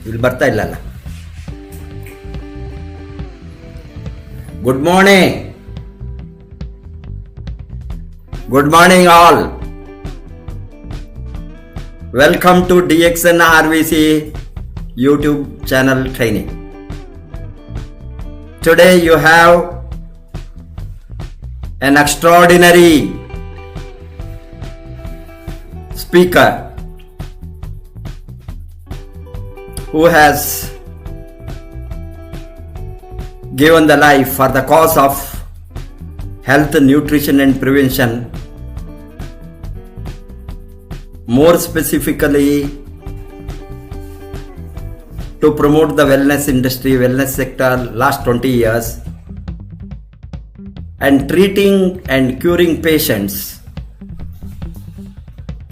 ಇಲ್ಲಿ ಬರ್ತಾ ಇಲ್ಲಲ್ಲ. Good morning all. Welcome to DXN RVC YouTube channel training. Today you have an extraordinary speaker who has given the life for the cause of health, nutrition and prevention. More specifically, to promote the wellness industry, wellness sector last 20 years, and treating and curing patients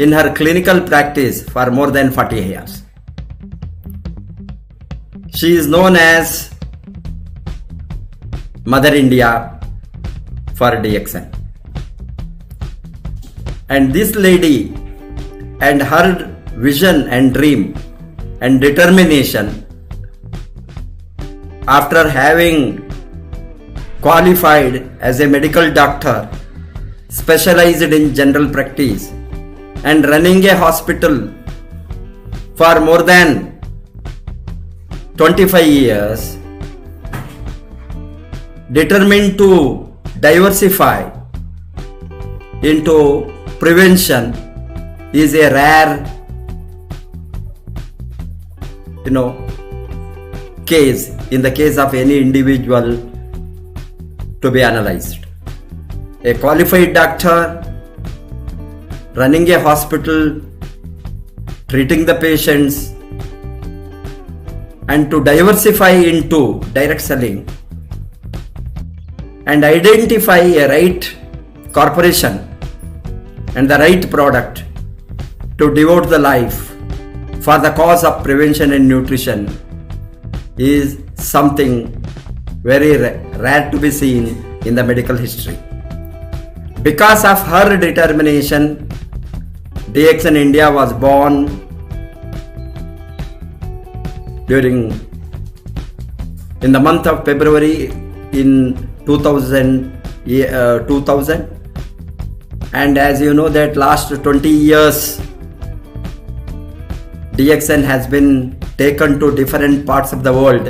in her clinical practice for more than 40 years. She is known as Mother India for DXN. And this lady and her vision and dream and determination, after having qualified as a medical doctor specialized in general practice and running a hospital for more than 25 years, determined to diversify into prevention is a rare case in the case of any individual to be analyzed. A qualified doctor running a hospital, treating the patients, and to diversify into direct selling and identify a right corporation and the right product to devote the life for the cause of prevention and nutrition is something very rare to be seen in the medical history. Because of her determination, DXN India was born in the month of February in 2000, and as you know that last 20 years DXN has been taken to different parts of the world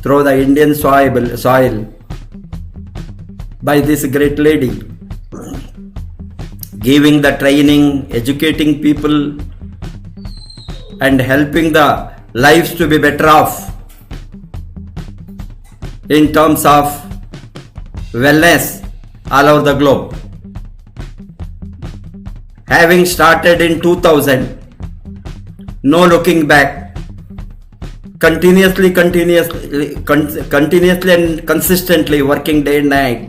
through the Indian soil by this great lady, giving the training, educating people and helping the lives to be better off in terms of wellness all over the globe. Having started in 2000, no looking back, continuously and consistently working day and night,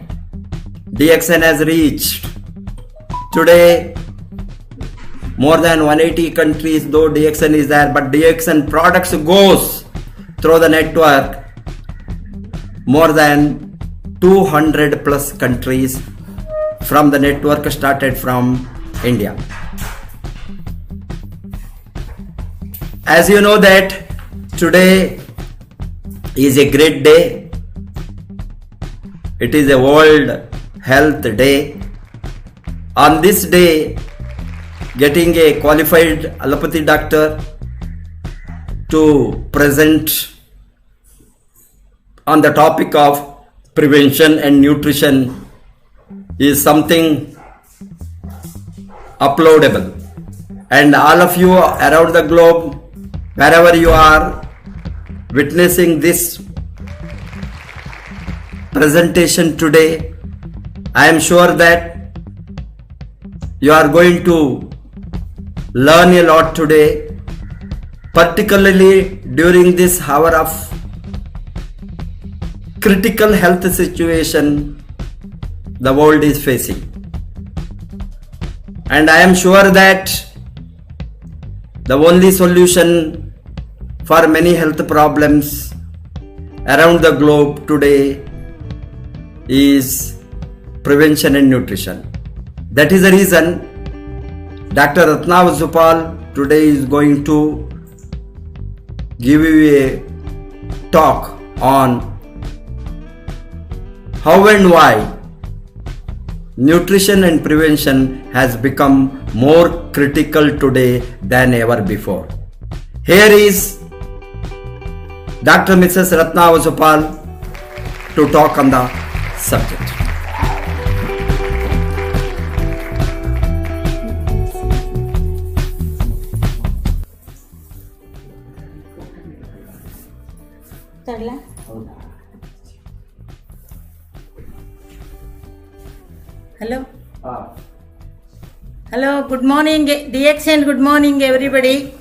DXN has reached today more than 180 countries, though DXN is there, but DXN products goes through the network more than 200 plus countries from the network started from India. As you know that today is a great day. It is a World Health Day. On this day, getting a qualified allopathy doctor to present on the topic of prevention and nutrition is something uploadable, and all of you around the globe, wherever you are witnessing this presentation today, I am sure that you are going to learn a lot today, particularly during this hour of critical health situation the world is facing. And I am sure that the only solution for many health problems around the globe today is prevention and nutrition. That is the reason Dr. Ratna Vasupal today is going to give you a talk on how and why nutrition and prevention has become more critical today than ever before. Here is Dr. Mrs. Ratna Vasupal to talk on the subject. Hello. Hello, good morning, DXN, good morning everybody.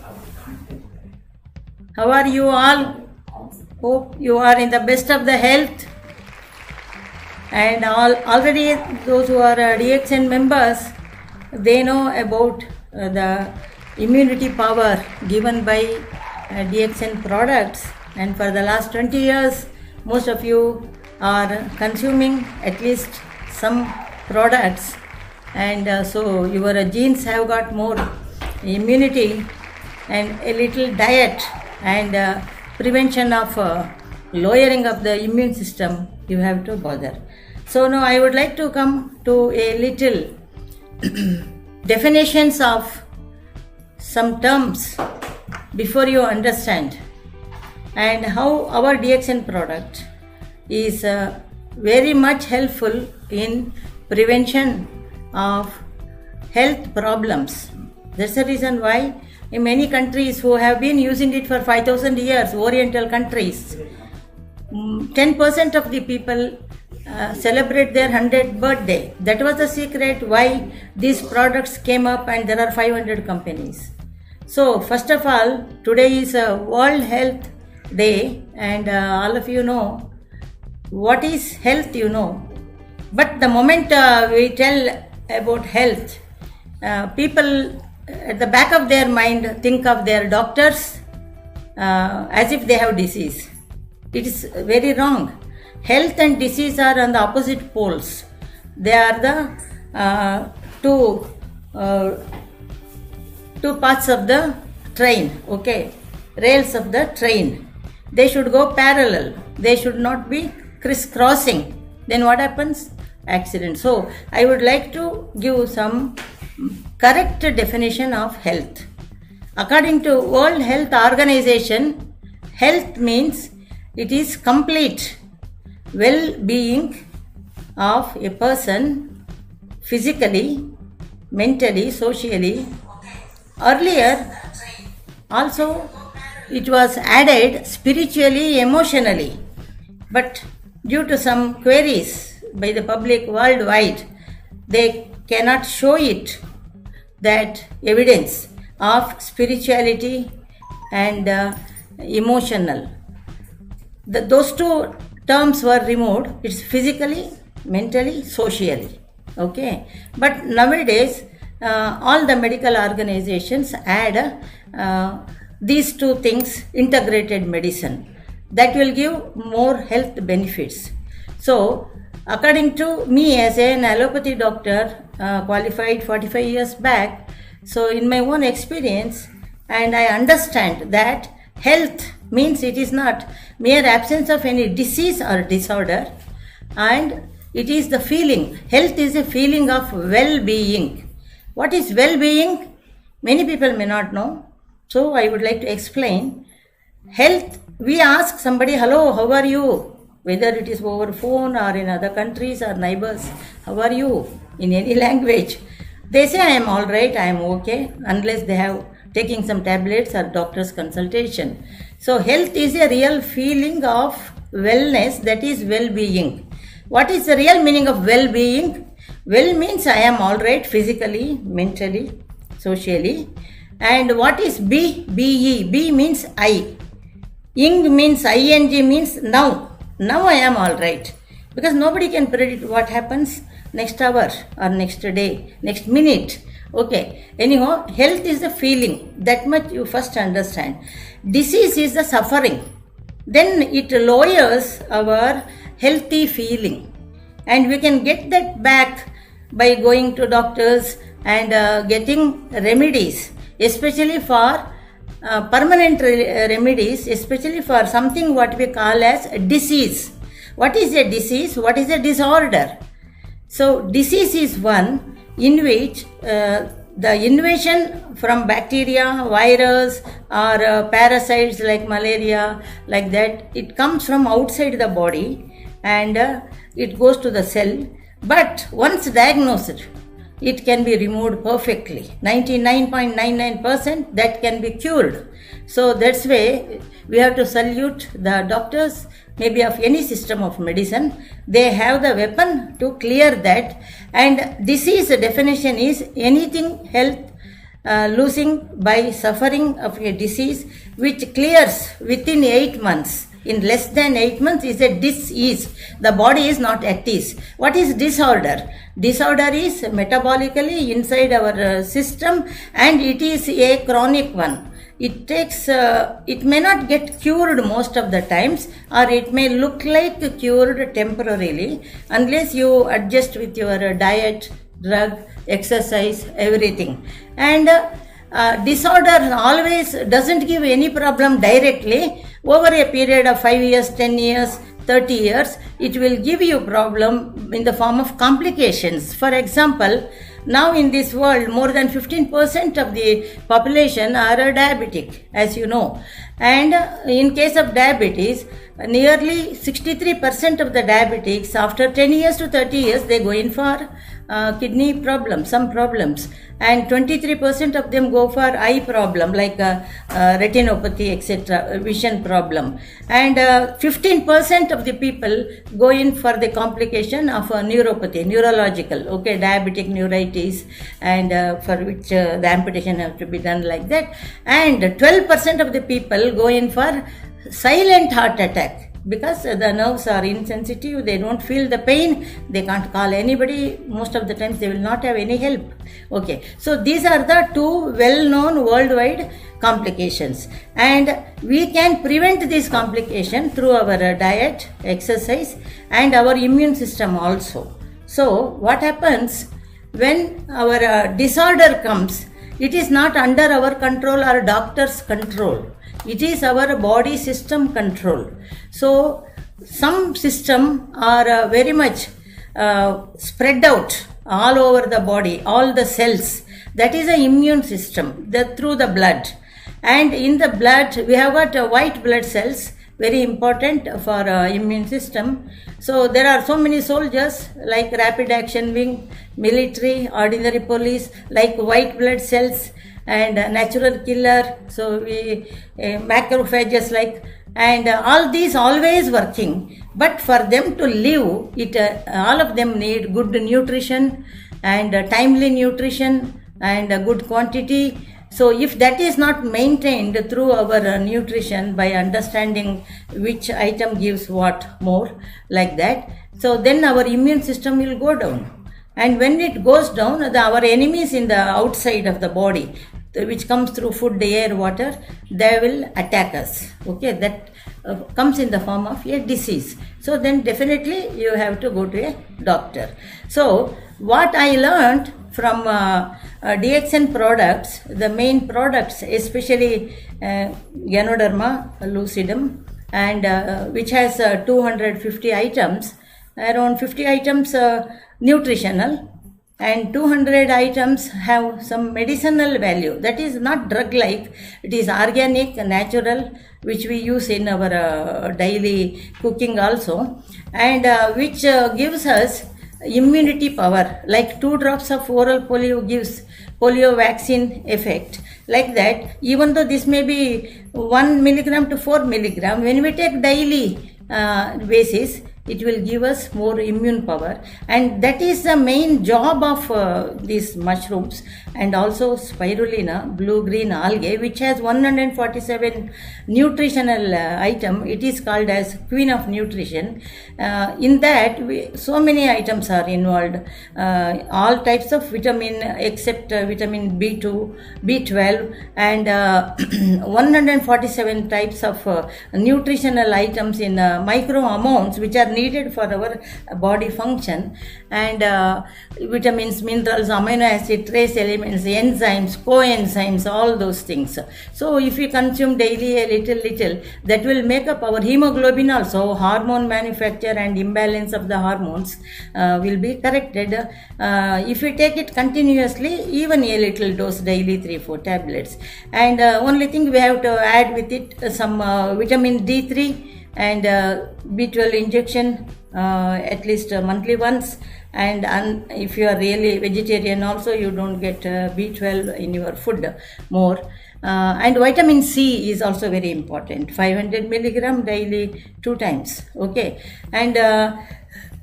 How are you all? Hope you are in the best of the health. And already those who are DXN members, they know about the immunity power given by DXN products. And for the last 20 years, most of you are consuming at least some products, and so your genes have got more immunity, and a little diet and prevention of lowering of the immune system you have to bother. So now I would like to come to a little definitions of some terms before you understand, and how our DXN product is very much helpful in prevention of health problems. That's the reason why in many countries who have been using it for 5,000 years, Oriental countries, 10% of the people celebrate their 100th birthday. That was the secret why these products came up, and there are 500 companies. So first of all, today is a World Health Day, and all of you know what is health, you know. But the moment we tell about health, people at the back of their mind think of their doctors as if they have disease. It is very wrong. Health and disease are on the opposite poles. They are the two parts of the train, okay, rails of the train. They should go parallel. They should not be crisscrossing. Then what happens? Accident. So I would like to give some correct definition of health. According to World Health Organization, health means it is complete well-being of a person physically, mentally, socially. Earlier also it was added spiritually, emotionally, but due to some queries by the public worldwide, they cannot show it, that evidence of spirituality and emotional. Those two terms were removed. It's physically, mentally, socially. Okay. But nowadays, all the medical organizations add these two things, integrated medicine, that will give more health benefits. So according to me, as an allopathy doctor, qualified 45 years back, so in my own experience, and I understand that health means it is not mere absence of any disease or disorder, and it is the feeling. Health is a feeling of well-being. What is well-being? Many people may not know. So I would like to explain. Health, we ask somebody, hello, how are you? Whether it is over phone or in other countries or neighbors, how are you? In any language. They say, I am all right, I am okay, unless they have taking some tablets or doctor's consultation. So health is a real feeling of wellness, that is well-being. What is the real meaning of well-being? Well means I am all right physically, mentally, socially. And what is be? Be. Be means I. Ing means ing means now. Now I am all right. Because nobody can predict what happens next hour or next day, next minute. Okay. Anyhow, health is the feeling. That much you first understand. Disease is the suffering. Then it lowers our healthy feeling. And we can get that back by going to doctors and getting remedies. especially for permanent remedies, especially for something what we call as a disease. What is a disease? What is a disorder? So disease is one in which the invasion from bacteria, virus or parasites like malaria, like that, it comes from outside the body and it goes to the cell. But once diagnosed, it can be removed perfectly. 99.99% that can be cured. So that's why we have to salute the doctors, maybe of any system of medicine. They have the weapon to clear that. And disease definition is anything health losing by suffering of a disease which clears within 8 months. In less than 8 months is a disease. The body is not at ease. What is disorder? Disorder is metabolically inside our system and it is a chronic one. It takes, it may not get cured most of the times, or it may look like cured temporarily unless you adjust with your diet, drug, exercise, everything. And disorder always doesn't give any problem directly. Over a period of 5 years, 10 years, 30 years, it will give you problem in the form of complications. For example, now in this world, more than 15% of the population are diabetic, as you know. And in case of diabetes, nearly 63% of the diabetics, after 10 years to 30 years, they go in for kidney problems, some problems. And 23% of them go for eye problem like retinopathy, etc., vision problem. And 15% of the people go in for the complication of neuropathy, neurological, okay, diabetic neuritis, and for which the amputation has to be done like that. And 12% of the people go in for silent heart attack. Because the nerves are insensitive, they don't feel the pain, they can't call anybody, most of the times they will not have any help. Okay, so these are the two well-known worldwide complications, and we can prevent this complication through our diet, exercise, and our immune system also. So what happens when our disorder comes? It is not under our control or doctor's control. It is our body system control. So some system are very much spread out all over the body, all the cells. That is the immune system, through the blood. And in the blood, we have got white blood cells, very important for immune system. So there are so many soldiers like rapid action wing, military, ordinary police, like white blood cells, and natural killer, so we macrophages like, and all these always working. But for them to live, it all of them need good nutrition and timely nutrition and good quantity. So if that is not maintained through our nutrition by understanding which item gives what more, like that, so then our immune system will go down. And when it goes down, our enemies in the outside of the body, which comes through food, air, water, they will attack us. Okay, that comes in the form of a disease. So then definitely you have to go to a doctor. So what I learned from DXN products, the main products, especially Ganoderma lucidum, and which has 250 items, around 50 items nutritional, and 200 items have some medicinal value. That is not drug-like, it is organic, natural, which we use in our daily cooking also, and which gives us immunity power, like 2 drops of oral polio gives polio vaccine effect. Like that, even though this may be 1 milligram to 4 milligram, when we take daily basis, it will give us more immune power, and that is the main job of these mushrooms, and also spirulina, blue-green algae, which has 147 nutritional item. It is called as queen of nutrition. In that, so many items are involved, all types of vitamin except vitamin B2, B12, and 147 types of nutritional items in micro amounts, which are are needed for our body function, and vitamins, minerals, amino acid, trace elements, enzymes, coenzymes, all those things. So if we consume daily a little, that will make up our hemoglobin also. Hormone manufacture and imbalance of the hormones will be corrected if we take it continuously, even a little dose daily, 3-4 tablets. And only thing we have to add with it some vitamin D3 and B12 injection at least monthly once. And if you are really vegetarian also, you don't get B12 in your food more. And vitamin C is also very important, 500 milligram daily 2 times. Okay. And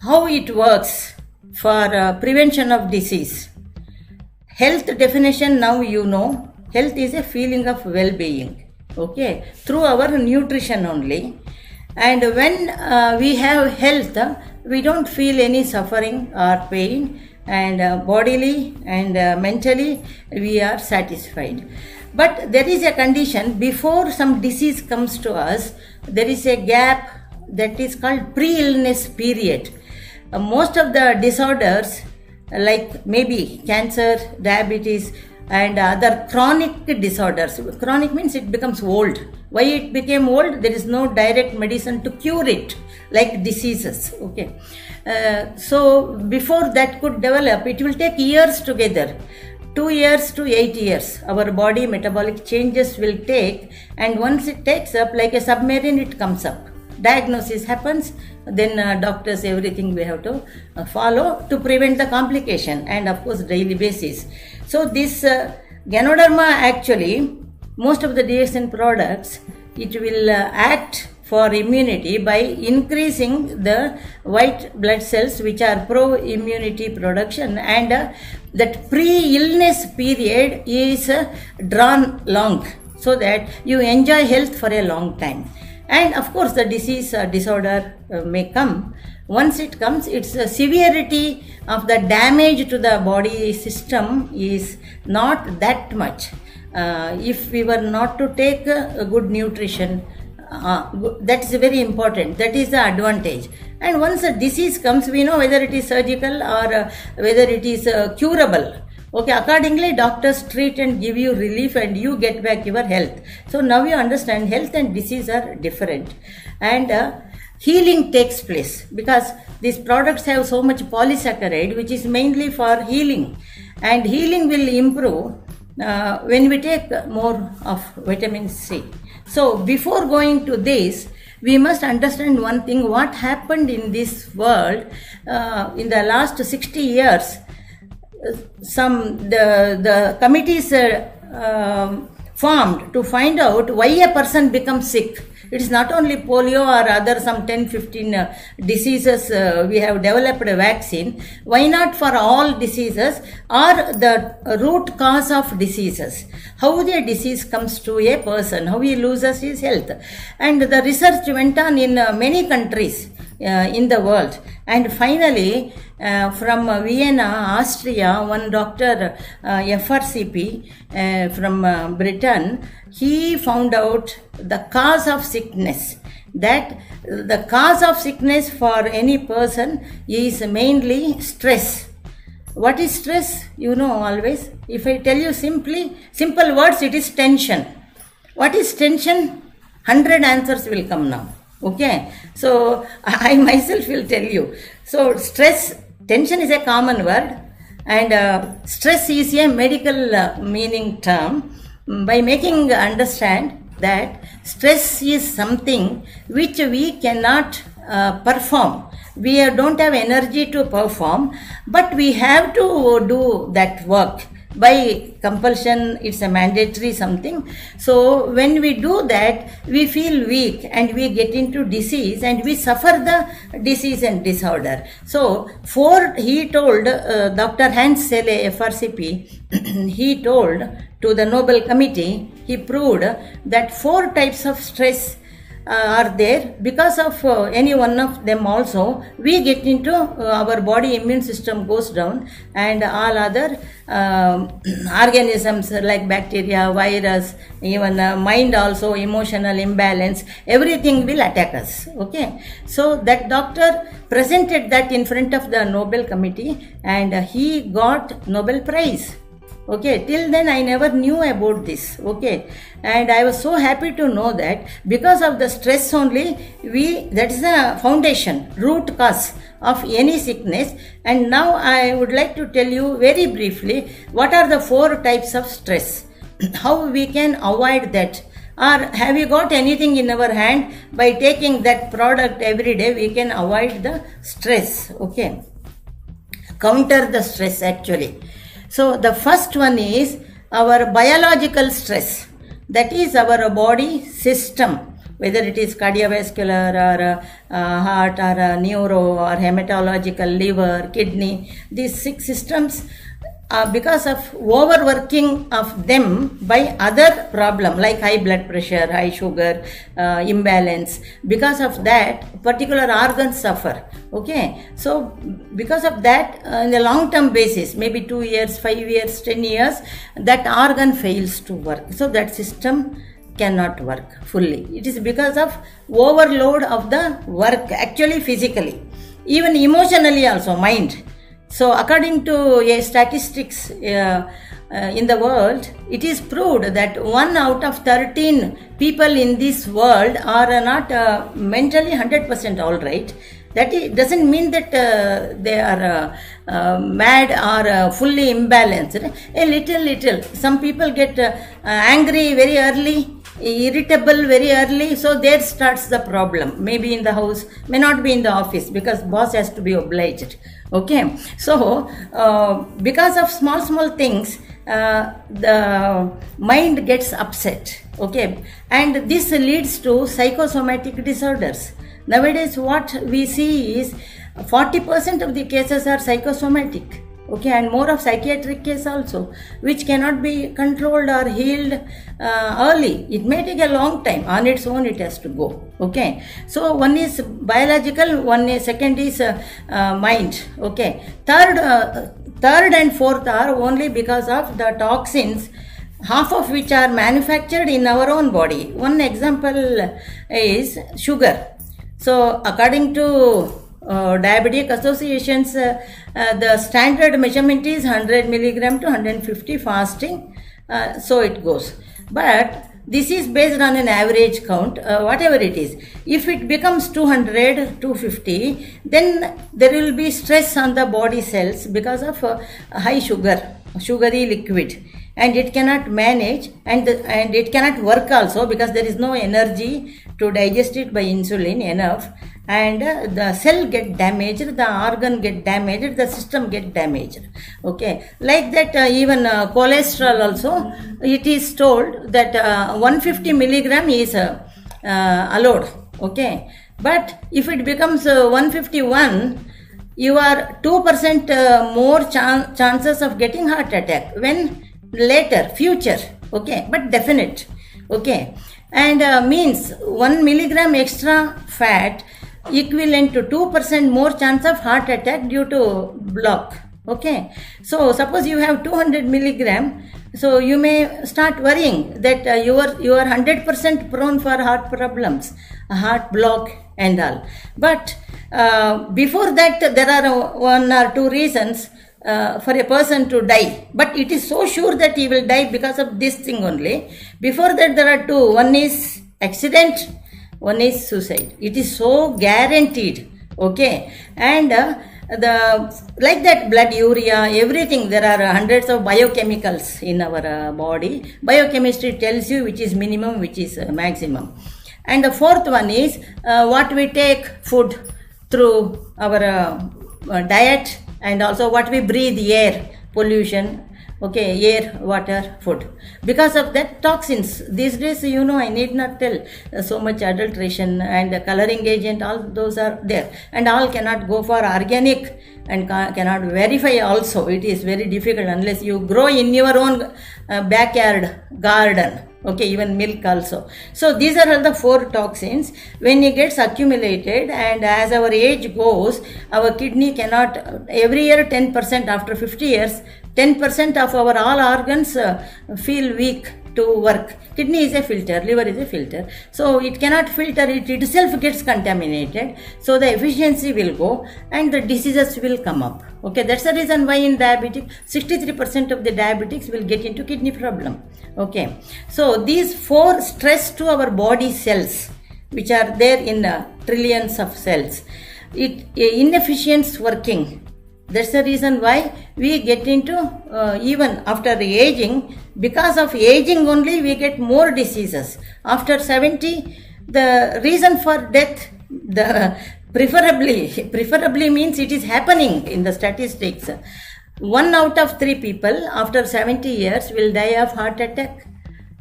how it works for prevention of disease. Health definition, now you know. Health is a feeling of well-being. Okay, through our nutrition only. And when we have health, we don't feel any suffering or pain, and bodily and mentally we are satisfied. But there is a condition, before some disease comes to us, there is a gap that is called pre-illness period. Most of the disorders, like maybe cancer, diabetes, and other chronic disorders. Chronic means it becomes old. Why it became old? There is no direct medicine to cure it, like diseases. Okay. So before that could develop, it will take years together. 2 years to 8 years. Our body metabolic changes will take, and once it takes up, like a submarine, it comes up. Diagnosis happens, then doctors, everything we have to follow to prevent the complication, and of course daily basis. So this Ganoderma, actually most of the DSN products, it will act for immunity by increasing the white blood cells which are pro-immunity production, and that pre-illness period is drawn long so that you enjoy health for a long time. And of course the disease disorder may come. Once it comes, its severity of the damage to the body system is not that much. If we were not to take a good nutrition, that is very important. That is the advantage. And once a disease comes, we know whether it is surgical or whether it is curable. Okay, accordingly doctors treat and give you relief, and you get back your health. So now you understand health and disease are different, and healing takes place because these products have so much polysaccharide, which is mainly for healing, and healing will improve when we take more of vitamin C. So before going to this, we must understand one thing: what happened in this world in the last 60 years. The committees formed to find out why a person becomes sick. It is not only polio or other some 10-15 diseases we have developed a vaccine. Why not for all diseases, or the root cause of diseases? How the disease comes to a person, how he loses his health. And the research went on in many countries in the world. And finally, from Vienna, Austria, one doctor, FRCP from Britain, he found out the cause of sickness. That the cause of sickness for any person is mainly stress. What is stress? You know always. If I tell you simple words, it is tension. What is tension? 100 answers will come now. Okay, so I myself will tell you. So stress, tension is a common word, and stress is a medical meaning term, by making understand that stress is something which we cannot perform. We don't have energy to perform, but we have to do that work. By compulsion, it's a mandatory something. So when we do that, we feel weak and we get into disease and we suffer the disease and disorder. So he told, Dr. Hans Selle, FRCP, he told to the Nobel Committee, he proved that 4 types of stress are there. Because of any one of them also, we get into our body immune system goes down, and all other organisms like bacteria, virus, even mind also, emotional imbalance, everything will attack us. Okay, so that doctor presented that in front of the Nobel committee, and he got Nobel Prize. Okay, till then I never knew about this. Okay, and I was so happy to know that because of the stress only, that is the foundation, root cause of any sickness. And now I would like to tell you very briefly what are the 4 types of stress, how we can avoid that. Or have you got anything in our hand? By taking that product every day, we can avoid the stress. Okay, counter the stress actually. So the first one is our biological stress, that is our body system, whether it is cardiovascular or heart or neuro or hematological, liver, kidney, these 6 systems, because of overworking of them by other problem like high blood pressure, high sugar, imbalance, because of that particular organs suffer. Okay, so because of that, in the long term basis, maybe 2 years, 5 years, 10 years, that organ fails to work. So that system cannot work fully. It is because of overload of the work, actually physically, even emotionally also, mind. So according to statistics in the world, it is proved that 1 out of 13 people in this world are not mentally 100% all right. That doesn't mean that they are mad or fully imbalanced. A little. Some people get angry very early, irritable very early, so there starts the problem. Maybe in the house, may not be in the office, because boss has to be obliged. Okay, so because of small things, the mind gets upset. Okay, and this leads to psychosomatic disorders. Nowadays what we see is 40% of the cases are psychosomatic. Okay, and more of psychiatric case also, which cannot be controlled or healed early. It may take a long time. On its own it has to go. Okay, so one is biological, second is mind. Okay, third and fourth are only because of the toxins, half of which are manufactured in our own body. One example is sugar. So according to diabetic associations, the standard measurement is 100 milligram to 150 fasting, so it goes. But this is based on an average count, whatever it is. If it becomes 200, 250, then there will be stress on the body cells because of high sugary liquid, and it cannot manage, and it cannot work also because there is no energy to digest it by insulin enough, and the cell get damaged, the organ get damaged, the system get damaged. Okay, like that even cholesterol also, it is told that 150 milligram is allowed. Okay, but if it becomes 151, you are 2% more chances of getting heart attack when later, future. Okay, but definite. Okay, and means 1 milligram extra fat equivalent to 2% more chance of heart attack due to block. Okay, so suppose you have 200 milligram, so you may start worrying that you are 100% prone for heart problems, heart block and all. But before that, there are 1 or 2 reasons for a person to die, but it is so sure that he will die because of this thing only. Before that, there are 2. One is accident, one is suicide. It is so guaranteed. Okay, and like that, blood, urea, everything, there are hundreds of biochemicals in our body. Biochemistry tells you which is minimum, which is maximum. And the fourth one is what we take food through our diet, and also what we breathe, air, pollution. Okay, air, water, food. Because of that, toxins. These days, I need not tell, so much adulteration and coloring agent, all those are there. And all cannot go for organic and cannot verify also. It is very difficult unless you grow in your own backyard garden. Okay, even milk also. So these are all the 4 toxins. When it gets accumulated, and as our age goes, our kidney cannot, every year 10%, after 50 years, 10% of our all organs feel weak to work. Kidney is a filter, liver is a filter. So it cannot filter, it itself gets contaminated. So the efficiency will go and the diseases will come up. Okay, that's the reason why in diabetic, 63% of the diabetics will get into kidney problem. Okay, so these 4 stress to our body cells, which are there in trillions of cells, inefficient working. That's the reason why we get into, even after aging, because of aging only we get more diseases. After 70, the reason for death, the preferably means it is happening in the statistics. 1 out of 3 people after 70 years will die of heart attack.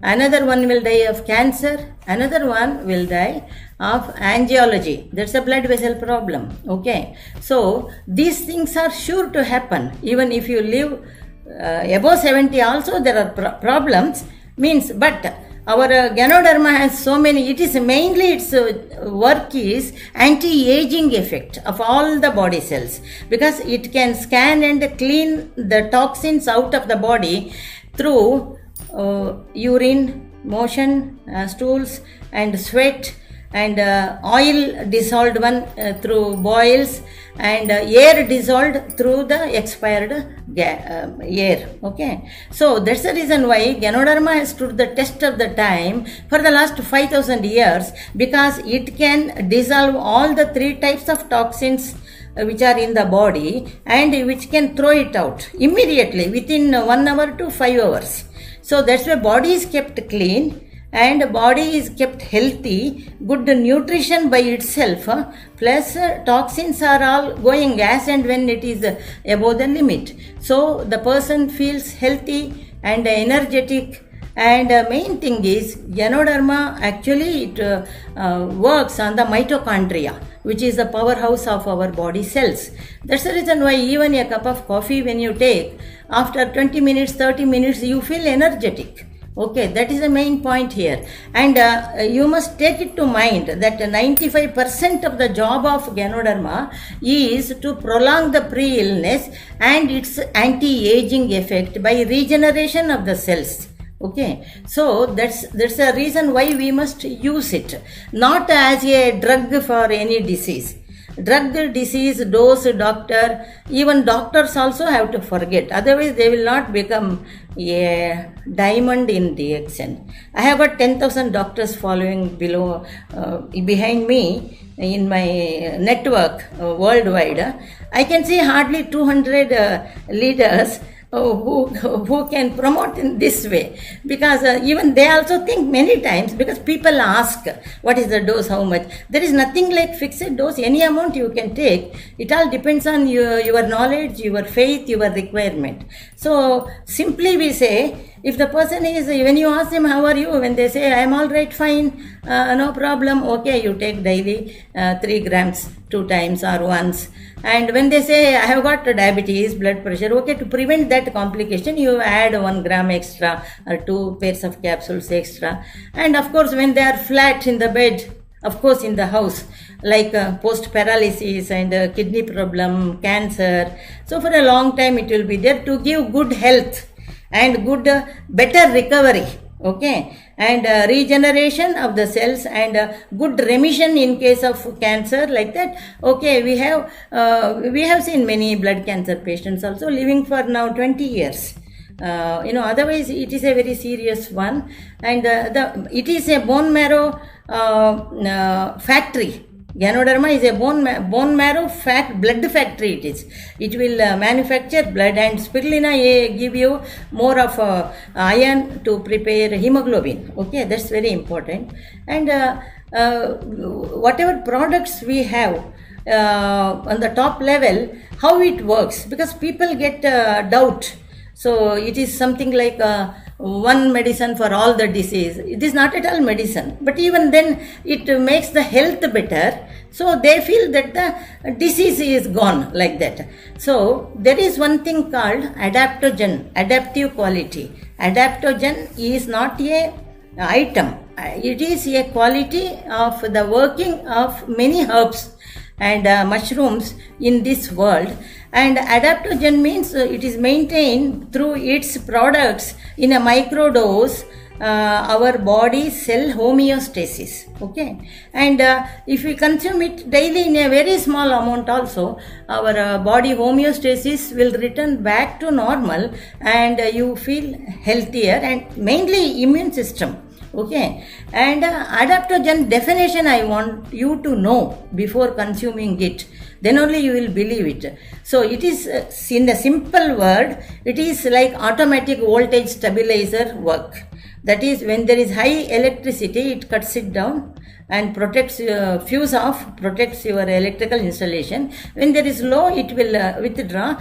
Another one will die of cancer. Another one will die of angiology. That's a blood vessel problem. Okay. So these things are sure to happen. Even if you live above 70 also there are problems. But our Ganoderma has so many, it is mainly its work is anti-aging effect of all the body cells, because it can scan and clean the toxins out of the body through urine, motion, stools and sweat, and oil dissolved one through boils, and air dissolved through the expired air. Okay, so that's the reason why Ganoderma has stood the test of the time for the last 5,000 years, because it can dissolve all the 3 types of toxins which are in the body, and which can throw it out immediately within 1 hour to 5 hours. So that's why body is kept clean and body is kept healthy, good nutrition by itself, plus toxins are all going as and when it is above the limit. So the person feels healthy and energetic. And main thing is Ganoderma actually it works on the mitochondria, which is the powerhouse of our body cells. That's the reason why even a cup of coffee when you take, after 20 minutes, 30 minutes, you feel energetic. Okay, that is the main point here. And you must take it to mind that 95% of the job of Ganoderma is to prolong the pre-illness and its anti-aging effect by regeneration of the cells. Okay, so that's the reason why we must use it, not as a drug for any disease. Drug, disease, dose, doctor, even doctors also have to forget, otherwise they will not become a diamond in DXN. I have got 10,000 doctors following behind me in my network worldwide. I can see hardly 200 leaders who can promote in this way, because even they also think many times, because people ask what is the dose, how much. There is nothing like fixed dose, any amount you can take. It all depends on your knowledge, your faith, your requirement. So simply we say, if the person is, when you ask them how are you, when they say I am all right, fine, no problem, okay, you take daily 3 grams 2 times or once. And when they say I have got diabetes, blood pressure, okay, to prevent that complication you add 1 gram extra or 2 pairs of capsules extra. And of course when they are flat in the bed, of course in the house, like post paralysis and kidney problem, cancer, so for a long time it will be there to give good health and good better recovery. Okay, and regeneration of the cells and good remission in case of cancer, like that. Okay, we have seen many blood cancer patients also living for now 20 years. Otherwise it is a very serious one, and it is a bone marrow factory. Ganoderma is a bone marrow blood factory. It will manufacture blood, and spirulina give you more of iron to prepare hemoglobin. Okay, that's very important. And whatever products we have on the top level, how it works, because people get doubt. So it is something like one medicine for all the disease. It is not at all medicine, but even then it makes the health better. So they feel that the disease is gone, like that. So there is one thing called adaptogen, adaptive quality. Adaptogen is not a item. It is a quality of the working of many herbs and mushrooms in this world. And adaptogen means it is maintained through its products in a microdose, our body cell homeostasis. Okay, and if we consume it daily in a very small amount also, our body homeostasis will return back to normal, and you feel healthier, and mainly immune system. Okay, and adaptogen definition I want you to know before consuming it, then only you will believe it. So it is, in the simple word, it is like automatic voltage stabilizer work. That is, when there is high electricity, it cuts it down and protects, fuse off, protects your electrical installation. When there is low, it will withdraw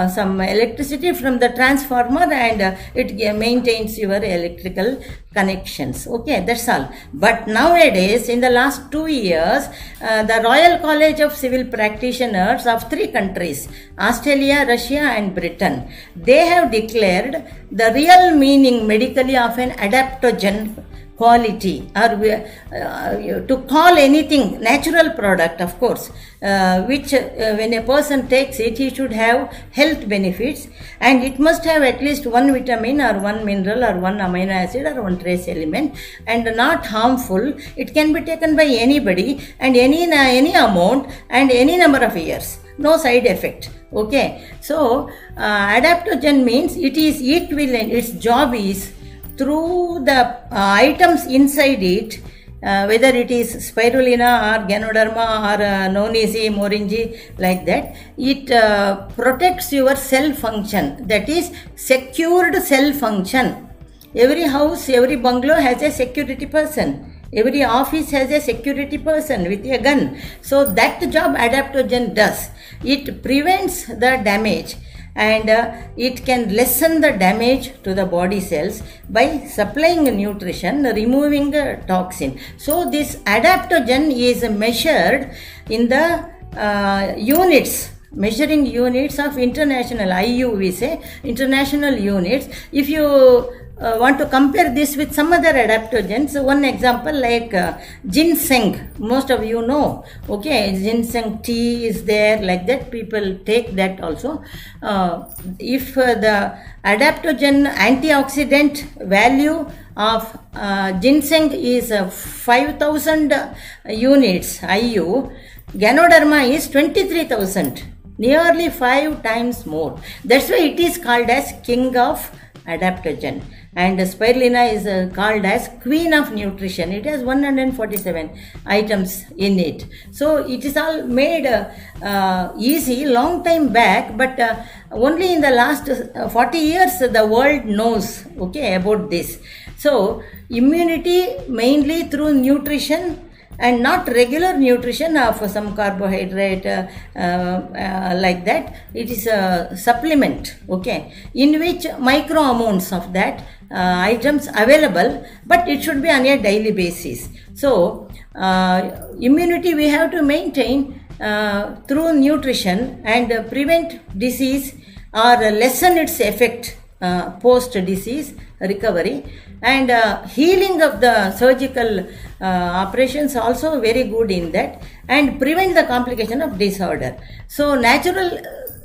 some electricity from the transformer, and it maintains your electrical connections. Okay, that's all. But nowadays, in the last 2 years, the Royal College of Civil Practitioners of 3 countries, Australia, Russia and Britain, they have declared the real meaning medically of an adaptogen quality, or to call anything natural product, of course, which when a person takes it, he should have health benefits, and it must have at least 1 vitamin or 1 mineral or 1 amino acid or 1 trace element, and not harmful. It can be taken by anybody and any amount and any number of years. No side effect. Okay, so adaptogen means it is equivalent. Its job is, through the items inside it, whether it is spirulina or ganoderma or nonese, moringi, like that, it protects your cell function. That is secured cell function. Every house, every bungalow has a security person. Every office has a security person with a gun. So that job adaptogen does. It prevents the damage, and it can lessen the damage to the body cells by supplying nutrition, removing toxin. So this adaptogen is measured in the units, measuring units of international, IU we say, international units. If you want to compare this with some other adaptogens, one example like ginseng, most of you know. Okay, ginseng tea is there, like that, people take that also. If the adaptogen antioxidant value of ginseng is 5000 units IU, ganoderma is 23,000, nearly 5 times more. That's why it is called as king of adaptogen. And spirulina is called as queen of nutrition. It has 147 items in it. So it is all made easy long time back, but only in the last 40 years the world knows, okay, about this. So immunity mainly through nutrition, and not regular nutrition of some carbohydrate like that. It is a supplement, okay, in which micro amounts of that items available, but it should be on a daily basis. So immunity we have to maintain through nutrition, and prevent disease or lessen its effect post disease recovery, and healing of the surgical operations also very good in that, and prevent the complication of disorder. So natural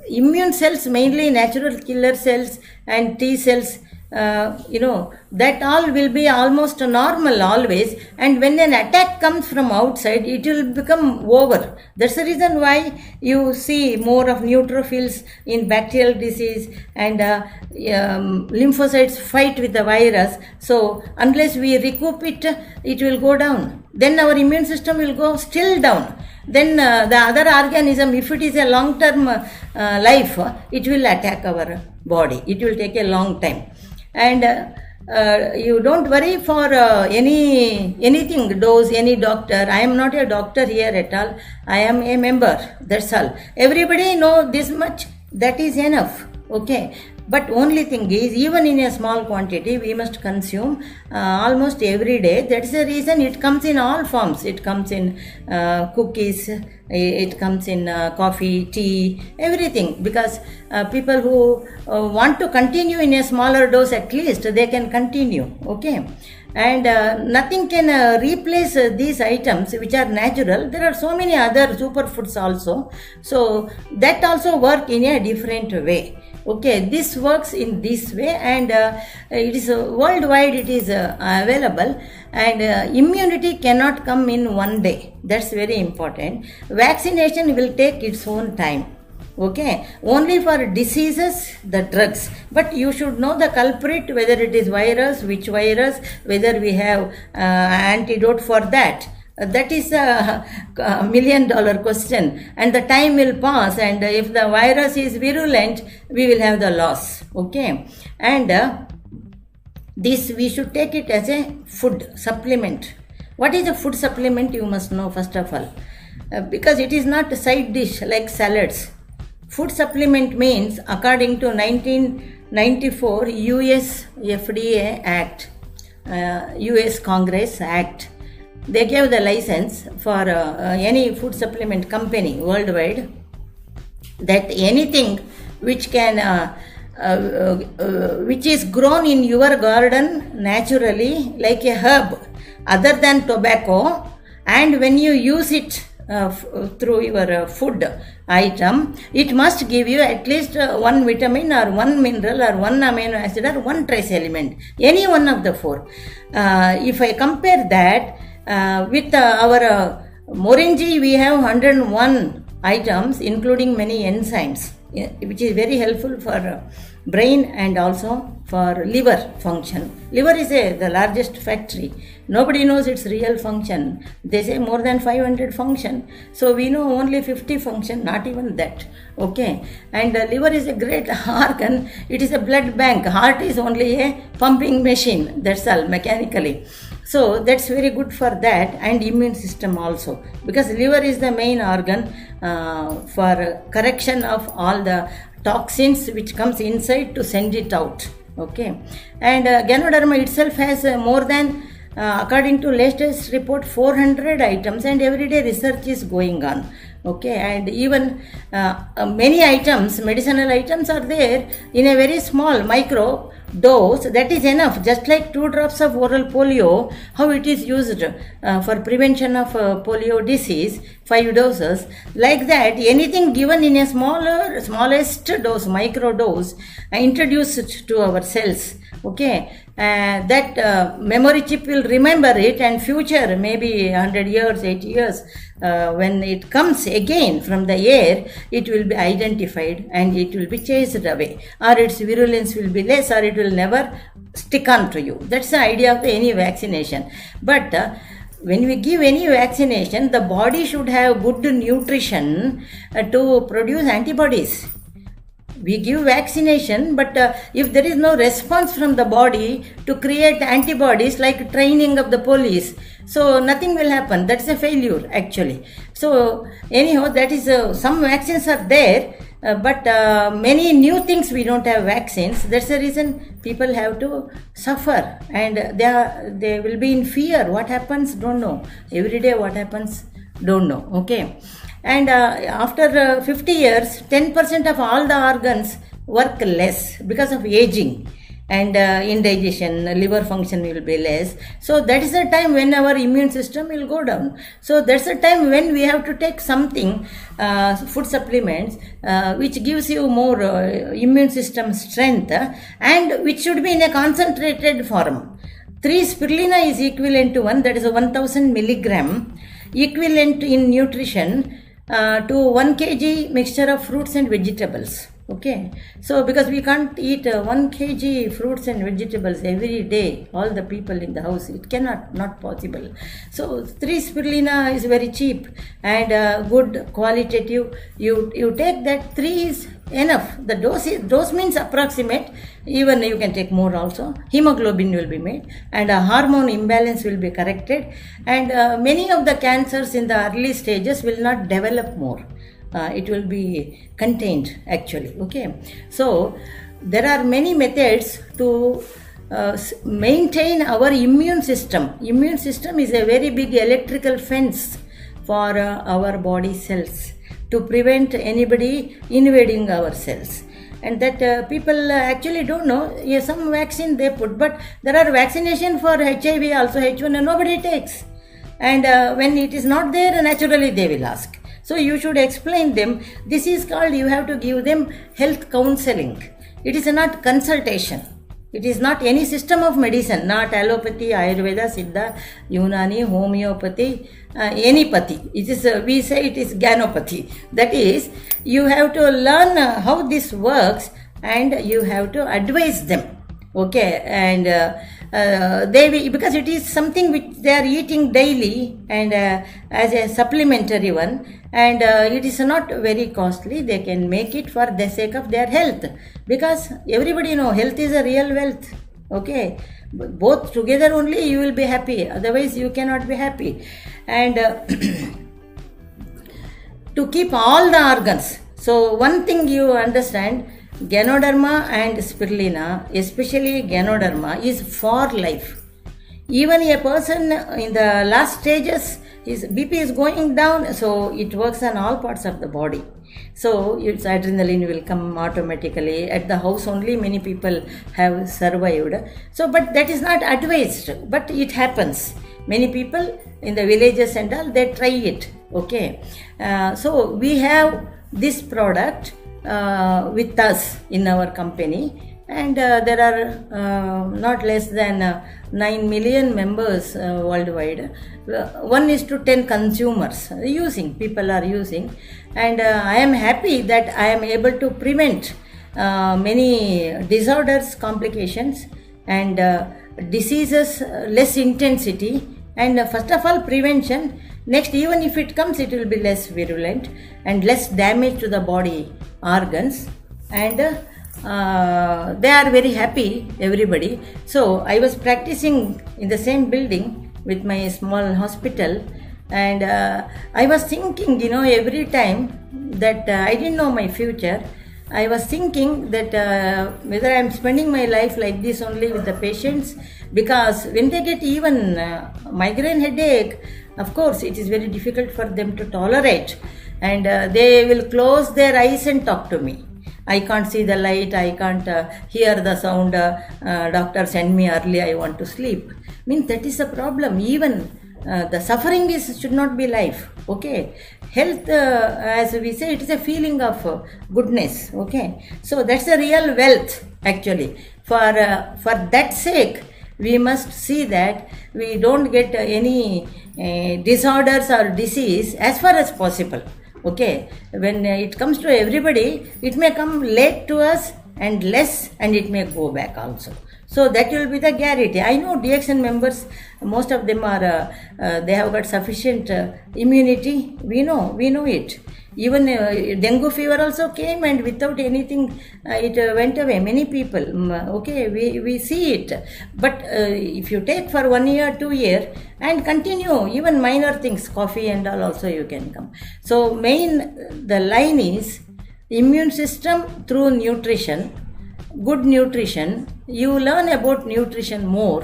immune cells, mainly natural killer cells and T cells, that all will be almost normal always, and when an attack comes from outside, it will become over. That's the reason why you see more of neutrophils in bacterial disease, and lymphocytes fight with the virus. So unless we recoup it, it will go down. Then our immune system will go still down. Then the other organism, if it is a long-term life, it will attack our body. It will take a long time. And you don't worry for anything, dose, any doctor. I am not a doctor here at all. I am a member. That's all. Everybody know this much. That is enough. Okay. But only thing is, even in a small quantity, we must consume almost every day. That's the reason it comes in all forms. It comes in cookies, it comes in coffee, tea, everything. Because people who want to continue in a smaller dose, at least they can continue. Okay. And nothing can replace these items which are natural. There are so many other superfoods also. So that also work in a different way. Okay, this works in this way, and it is worldwide, it is available, and immunity cannot come in one day. That's very important. Vaccination will take its own time. Okay, only for diseases, the drugs, but you should know the culprit, whether it is virus, which virus, whether we have antidote for that. That is a $1 million question, and the time will pass, and if the virus is virulent, we will have the loss. Okay, and this we should take it as a food supplement. What is a food supplement? You must know first of all, because it is not a side dish like salads. Food supplement means, according to 1994 US FDA Act, US Congress Act, they gave the license for any food supplement company worldwide, that anything which can which is grown in your garden naturally, like a herb other than tobacco, and when you use it through your food item, it must give you at least one vitamin or one mineral or one amino acid or one trace element, any one of the four. If I compare that with our Morinji, we have 101 items including many enzymes, which is very helpful for brain and also for liver function. Liver is the largest factory. Nobody knows its real function. They say more than 500 function. So we know only 50 function, not even that. Okay. And liver is a great organ. It is a blood bank. Heart is only a pumping machine. That's all, mechanically. So that's very good for that, and immune system also, because liver is the main organ for correction of all the toxins which comes inside to send it out. Okay, and Ganoderma itself has more than, according to latest report, 400 items, and every day research is going on. Okay, and even many items, medicinal items, are there in a very small micro dose. That is enough. Just like 2 drops of oral polio, how it is used for prevention of polio disease, 5 doses, like that, anything given in a smallest dose, micro dose, introduced to our cells. Okay, that memory chip will remember it, and future, maybe 100 years, 80 years, when it comes again from the air, it will be identified and it will be chased away, or its virulence will be less, or it will never stick on to you. That's the idea of any vaccination. But when we give any vaccination, the body should have good nutrition to produce antibodies. We give vaccination, but if there is no response from the body to create antibodies, like training of the police, so nothing will happen. That's a failure, actually. So anyhow, that is some vaccines are there, but many new things we don't have vaccines. That's the reason people have to suffer, and they will be in fear. What happens? Don't know. Every day what happens? Don't know. Okay. And after 50 years, 10% of all the organs work less because of aging, and indigestion, liver function will be less. So that is the time when our immune system will go down. So that's the time when we have to take something, food supplements, which gives you more immune system strength, and which should be in a concentrated form. 3 spirulina is equivalent to 1, that is a 1000 milligram, equivalent in nutrition to 1 kg mixture of fruits and vegetables. Okay, so because we can't eat 1 kg fruits and vegetables every day, all the people in the house, it not possible. So 3 spirulina is very cheap and good qualitative. You take that, 3 is enough. The dose means approximate. Even you can take more also. Hemoglobin will be made, and a hormone imbalance will be corrected, and many of the cancers in the early stages will not develop more. It will be contained, actually. Okay, so there are many methods to maintain our immune system. Immune system is a very big electrical fence for our body cells to prevent anybody invading our cells. And that people actually don't know. Some vaccine they put, but there are vaccination for HIV also, H1, and nobody takes. And when it is not there, naturally they will ask. So you should explain them. This is called, you have to give them health counseling. It is not consultation. It is not any system of medicine, not allopathy, Ayurveda, Siddha, Unani, homeopathy, any pathy. It is, we say it is Gyanopathy. That is, you have to learn how this works and you have to advise them. Okay, and they will, because it is something which they are eating daily and as a supplementary one, and it is not very costly. They can make it for the sake of their health, because everybody know health is a real wealth. Okay, both together only you will be happy, otherwise you cannot be happy. And to keep all the organs, so one thing you understand, Ganoderma and Spirulina, especially Ganoderma, is for life. Even a person in the last stages, his BP is going down, so it works on all parts of the body. So its adrenaline will come automatically. At the house only many people have survived. So, but that is not advised, but it happens. Many people in the villages and all, they try it. Okay, so we have this product with us in our company, and there are not less than 9 million members worldwide. 1:10 consumers using, people are using, and I am happy that I am able to prevent many disorders, complications, and diseases, less intensity, and first of all prevention. Next, even if it comes, it will be less virulent and less damage to the body organs, and they are very happy, everybody. So I was practicing in the same building with my small hospital, and I was thinking, every time that I didn't know my future. I was thinking that whether I am spending my life like this only with the patients, because when they get even migraine headache, of course it is very difficult for them to tolerate, and they will close their eyes and talk to me. I can't see the light, I can't hear the sound, doctor send me early, I want to sleep. That is a problem. Even the suffering should not be life. Okay, health, as we say, it is a feeling of goodness. Okay, so that's the real wealth actually. For that sake, we must see that we don't get any disorders or disease as far as possible. Okay, when it comes to everybody, it may come late to us and less, and it may go back also. So that will be the guarantee. I know DXN members, most of them are, they have got sufficient immunity. We know it. Even dengue fever also came, and without anything, it went away. Many people, okay, we see it. But if you take for 1 year, 2 years, and continue, even minor things, coffee and all also you can come. So the line is immune system through nutrition, good nutrition. You learn about nutrition more,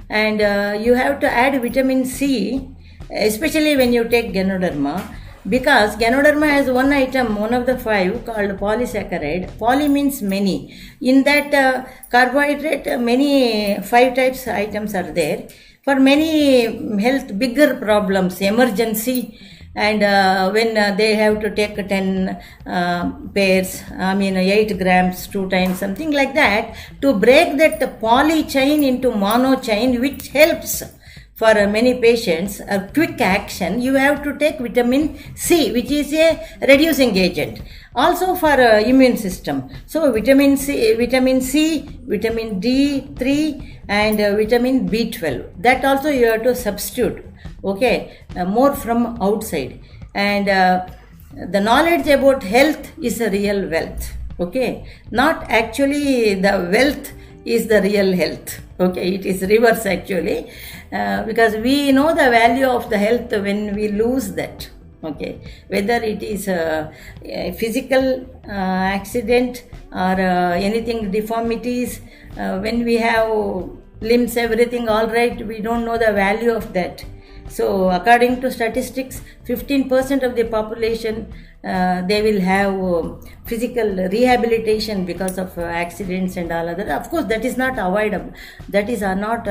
and you have to add vitamin C, especially when you take Ganoderma. Because Ganoderma has one item, one of the 5, called polysaccharide. Poly means many. In that carbohydrate, many 5 types items are there. For many health bigger problems, emergency, and when they have to take 10 pairs, 8 grams 2 times, something like that, to break that poly chain into mono chain, which helps for many patients, a quick action, you have to take vitamin C, which is a reducing agent. Also for immune system. So vitamin C, vitamin D3, and vitamin B12. That also you have to substitute. Okay, more from outside. And the knowledge about health is a real wealth. Okay, not actually the wealth is the real health. Okay, it is reverse actually, because we know the value of the health when we lose that. Okay, whether it is a physical accident or anything deformities, when we have limbs, everything all right, we don't know the value of that. So according to statistics, 15% of the population they will have physical rehabilitation because of accidents and all other. Of course, that is not avoidable. That is not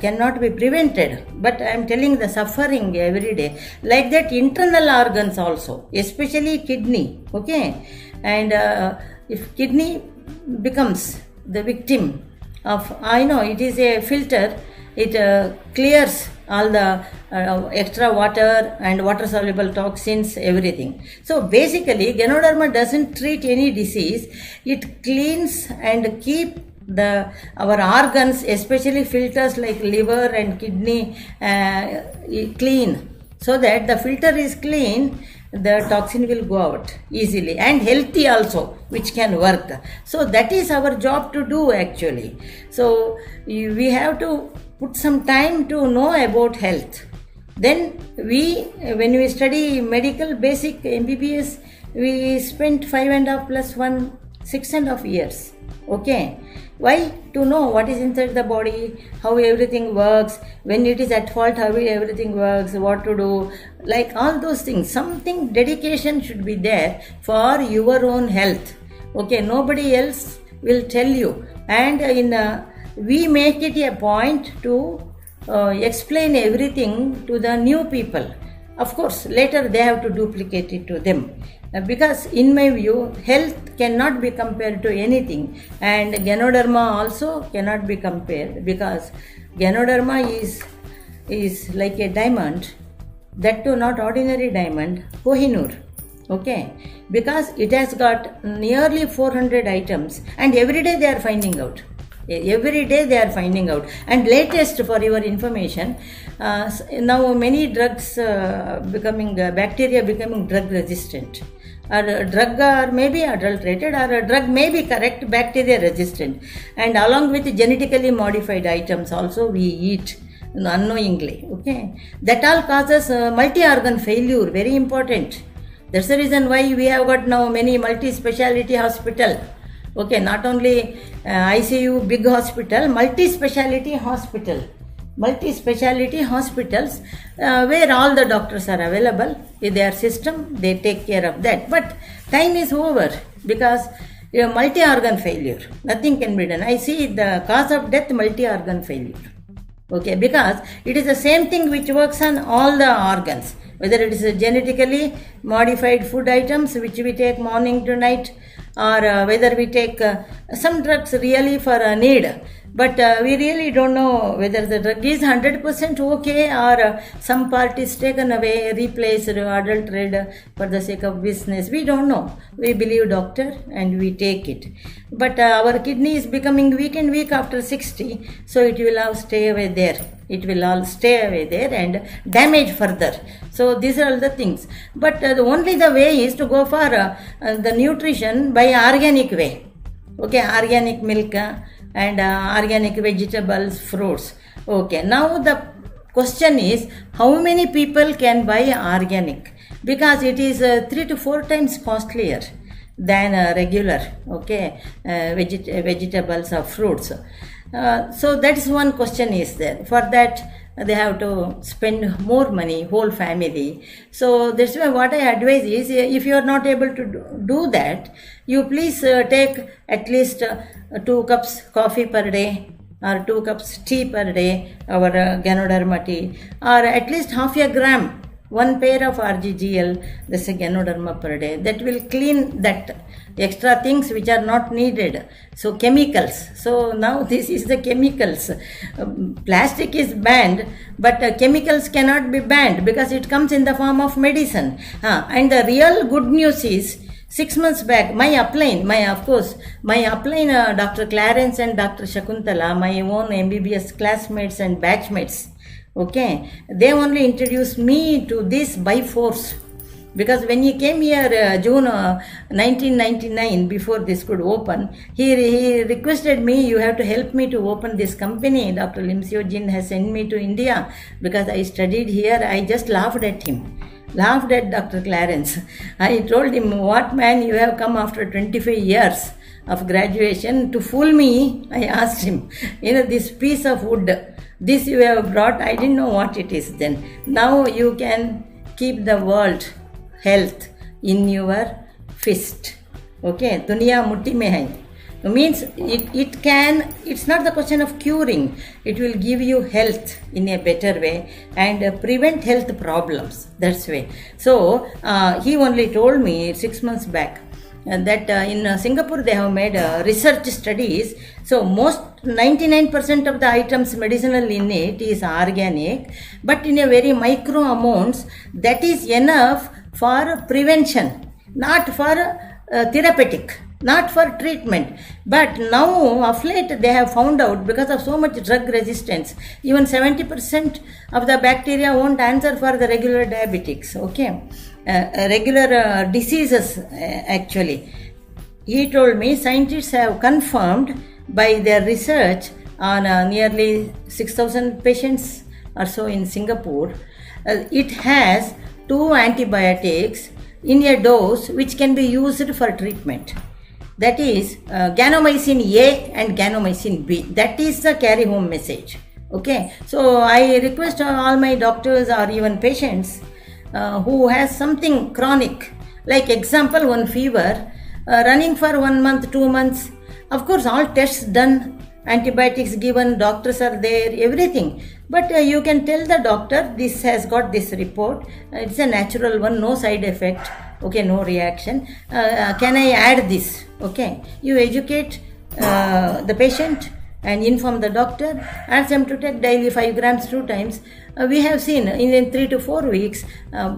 cannot be prevented. But I am telling the suffering every day. Like that, internal organs also, especially kidney. Okay, and if kidney becomes the victim of, I know it is a filter. It clears all the extra water and water soluble toxins, everything. So basically, Ganoderma doesn't treat any disease. It cleans and keep our organs, especially filters like liver and kidney, clean. So that the filter is clean, the toxin will go out easily, and healthy also, which can work. So that is our job to do actually. So we have to put some time to know about health. Then when we study medical basic MBBS, we spent 5.5 plus 1, 6.5 years. Okay, why? To know what is inside the body, how everything works, when it is at fault, how everything works, what to do, like all those things. Something dedication should be there for your own health. Okay, nobody else will tell you. And we make it a point to explain everything to the new people. Of course, later they have to duplicate it to them. Because in my view, health cannot be compared to anything, and Ganoderma also cannot be compared, because Ganoderma is like a diamond, that too not ordinary diamond, Kohinoor. Okay, because it has got nearly 400 items, and every day they are finding out. Every day they are finding out. And latest, for your information, now many drugs bacteria becoming drug resistant. Or a drug are maybe adulterated, or a drug may be correct bacteria resistant. And along with genetically modified items also we eat unknowingly. Okay, that all causes multi-organ failure, very important. That's the reason why we have got now many multi-speciality hospital. Okay, not only ICU, big hospital, multi-speciality hospital. Multi-speciality hospitals where all the doctors are available in their system, they take care of that. But time is over, because multi-organ failure, nothing can be done. I see the cause of death, multi-organ failure. Okay, because it is the same thing which works on all the organs, whether it is genetically modified food items which we take morning to night, or whether we take some drugs really for a need. But we really don't know whether the drug is 100% okay, or some part is taken away, replaced, adulterated for the sake of business. We don't know. We believe doctor and we take it. But our kidney is becoming weak and weak after 60, so it will all stay away there. It will all stay away there and damage further. So these are all the things. But only the way is to go for the nutrition by organic way. Okay, organic milk and organic vegetables, fruits. Okay, now the question is, how many people can buy organic? Because it is 3 to 4 times costlier than regular, okay, vegetables or fruits. So that is one question is there. For that, they have to spend more money, whole family. So that's why what I advise is, if you are not able to do that, you please take at least 2 cups coffee per day, or 2 cups tea per day, our Ganoderma tea, or at least half a gram, 1 pair of RGGL, that's a Ganoderma per day. That will clean that extra things which are not needed. So chemicals. So now this is the chemicals. Plastic is banned, but chemicals cannot be banned because it comes in the form of medicine. And the real good news is, 6 months back, my upline, Dr. Clarence and Dr. Shakuntala, my own MBBS classmates and batchmates, okay, they only introduced me to this by force. Because when he came here June 1999, before this could open, he requested me, you have to help me to open this company. Dr. Lim Seo Jin has sent me to India because I studied here. I just laughed at him. Laughed at Dr. Clarence. I told him, what man, you have come after 25 years of graduation to fool me. I asked him, this piece of wood, this you have brought, I didn't know what it is then. Now you can keep the world health in your fist. Okay, duniya mutti mein hai. Means it's not the question of curing, it will give you health in a better way and prevent health problems. That's way. So he only told me 6 months back that in Singapore they have made research studies. So most 99% of the items medicinal in it is organic, but in a very micro amounts, that is enough for prevention, not for therapeutic, not for treatment. But now of late they have found out, because of so much drug resistance, even 70% of the bacteria won't answer for the regular diabetics, okay, regular diseases actually. He told me scientists have confirmed by their research on nearly 6,000 patients or so in Singapore, it has 2 antibiotics in a dose which can be used for treatment. That is Ganomycin A and Ganomycin B. That is the carry home message. Okay, so I request all my doctors or even patients who has something chronic, like example one fever, running for 1 month, 2 months, of course all tests done, antibiotics given, doctors are there, everything. But you can tell the doctor, this has got this report, it's a natural one, no side effect, okay, no reaction, can I add this? Okay, you educate the patient and inform the doctor, ask them to take daily 5 grams 2 times. We have seen in 3 to 4 weeks,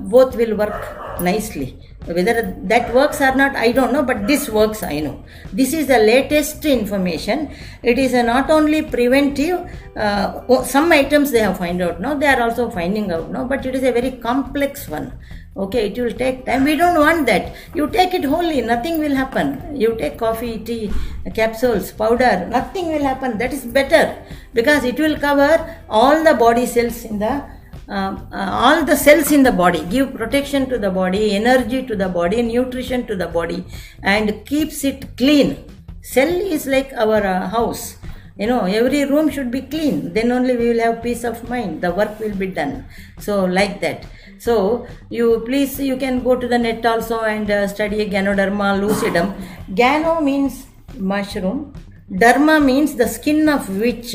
both will work nicely. Whether that works or not, I don't know, but this works, I know. This is the latest information. It is not only preventive, some items they have found out now, they are also finding out now, but it is a very complex one. Okay, it will take time. We don't want that. You take it wholly, nothing will happen. You take coffee, tea, capsules, powder, nothing will happen. That is better because it will cover all the body cells in the all the cells in the body, give protection to the body, energy to the body, nutrition to the body, and keeps it clean. Cell is like our house. Every room should be clean. Then only we will have peace of mind. The work will be done. So like that. So you can go to the net also and study Ganoderma lucidum. Gano means mushroom. Derma means the skin of which.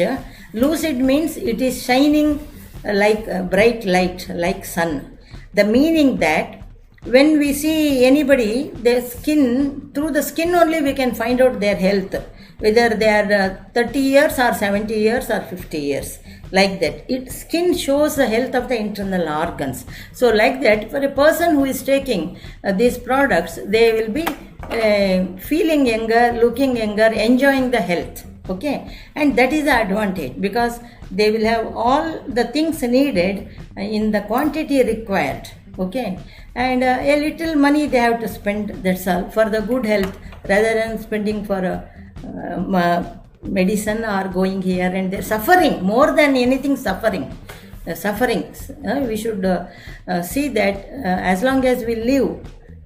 Lucid means it is shining like bright light, like sun. The meaning that when we see anybody, their skin, through the skin only we can find out their health, whether they are 30 years or 70 years or 50 years, like that. Skin shows the health of the internal organs. So like that, for a person who is taking these products, they will be feeling younger, looking younger, enjoying the health. Okay, and that is the advantage because they will have all the things needed in the quantity required. Okay, and a little money they have to spend, that's all, for the good health, rather than spending for medicine or going here and there, suffering, more than anything, suffering. We should see that as long as we live,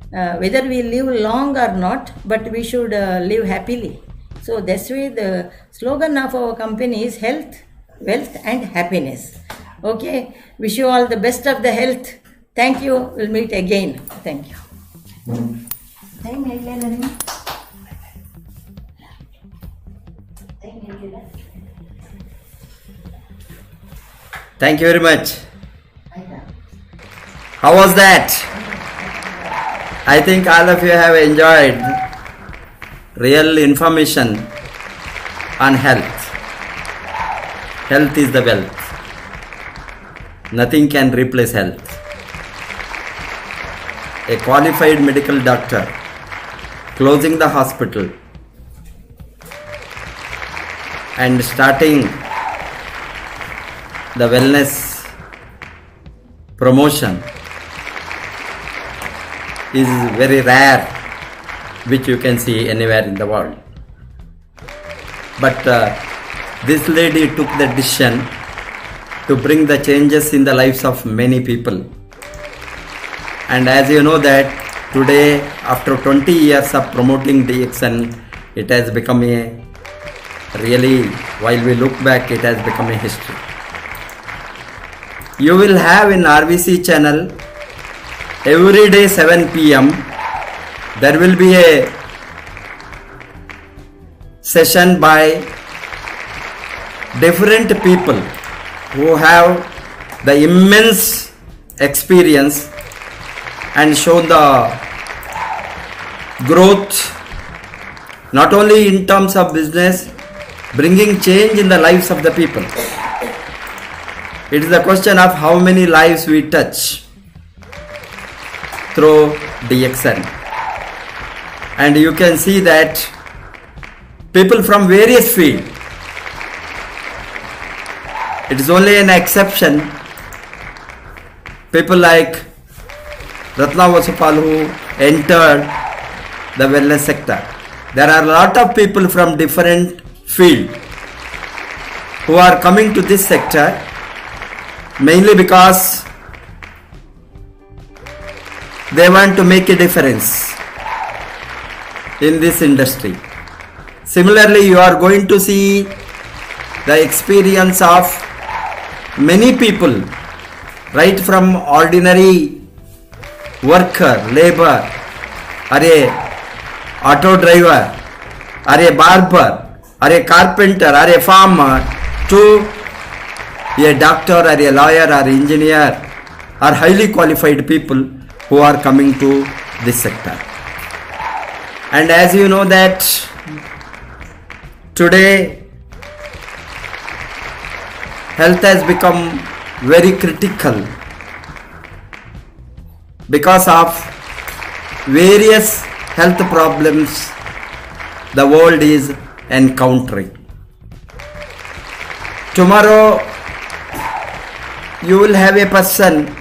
whether we live long or not, but we should live happily. So that's why the slogan of our company is health, wealth and happiness. Okay, wish you all the best of the health. Thank you. We'll meet again. Thank you. Thank you very much. How was that? I think all of you have enjoyed real information on health. Health is the wealth. Nothing can replace health. A qualified medical doctor closing the hospital and starting the wellness promotion is very rare, which you can see anywhere in the world. But this lady took the decision to bring the changes in the lives of many people. And as you know that today, after 20 years of promoting DXN, it has become a really, while we look back, it has become a history. You will have in RVC channel every day 7 p.m. there will be a session by different people who have the immense experience and shown the growth not only in terms of business, bringing change in the lives of the people. It is a question of how many lives we touch through DXN. And you can see that people from various fields, it is only an exception, people like Ratna Vasupal who entered the wellness sector. There are a lot of people from different fields who are coming to this sector mainly because they want to make a difference in this industry. Similarly, you are going to see the experience of many people, right from ordinary worker, labor, or a auto driver, or a barber, or a carpenter, or a farmer, to a doctor, or a lawyer, or engineer, or highly qualified people who are coming to this sector. And as you know that today health has become very critical because of various health problems the world is encountering. Tomorrow you will have a person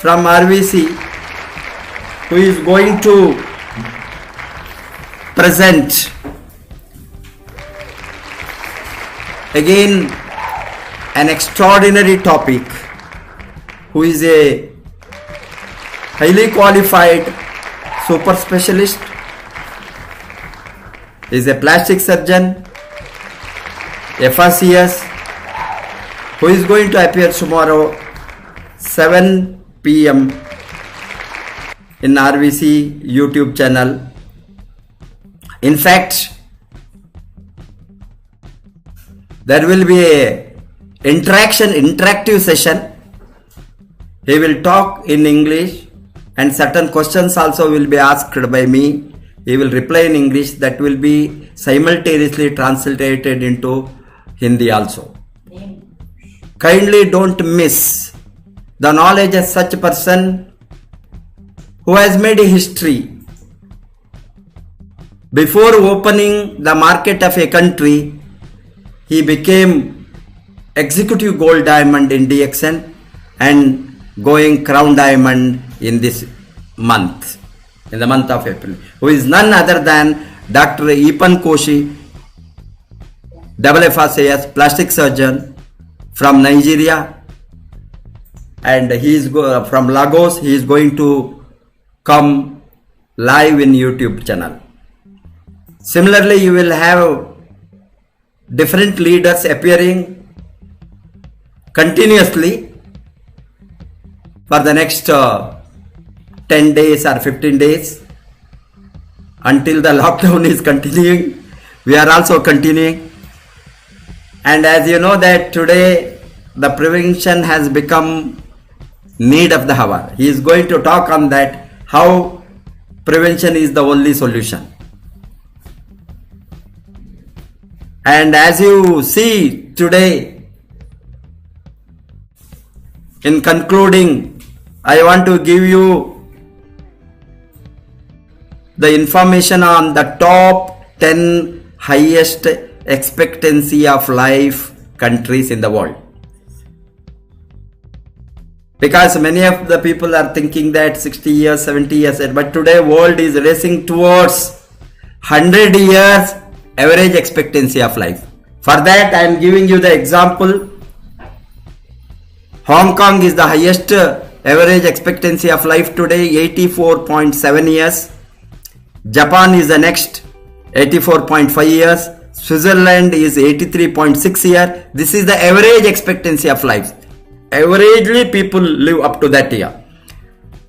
from RVC who is going to present again an extraordinary topic, who is a highly qualified super specialist, is a plastic surgeon, FRCS, who is going to appear tomorrow 7 p.m. in RVC YouTube channel. In fact, there will be a interactive session. He will talk in English and certain questions also will be asked by me. He will reply in English, that will be simultaneously translated into Hindi also. Kindly don't miss the knowledge of such a person who has made a history. Before opening the market of a country, he became executive gold diamond in DXN and going crown diamond in this month, in the month of April, who is none other than Dr. Epan Koshi, FRCS, plastic surgeon from Nigeria, and he is from Lagos. He is going to come live in YouTube channel. Similarly, you will have different leaders appearing continuously for the next 10 days or 15 days until the lockdown is continuing. We are also continuing. And as you know that today the prevention has become need of the hour. He is going to talk on that, how prevention is the only solution. And as you see today, in concluding, I want to give you the information on the top 10 highest expectancy of life countries in the world. Because many of the people are thinking that 60 years, 70 years, but today world is racing towards 100 years average expectancy of life. For that I am giving you the example. Hong Kong is the highest average expectancy of life today, 84.7 years. Japan is the next, 84.5 years. Switzerland is 83.6 years. This is the average expectancy of life. Averagely people live up to that year.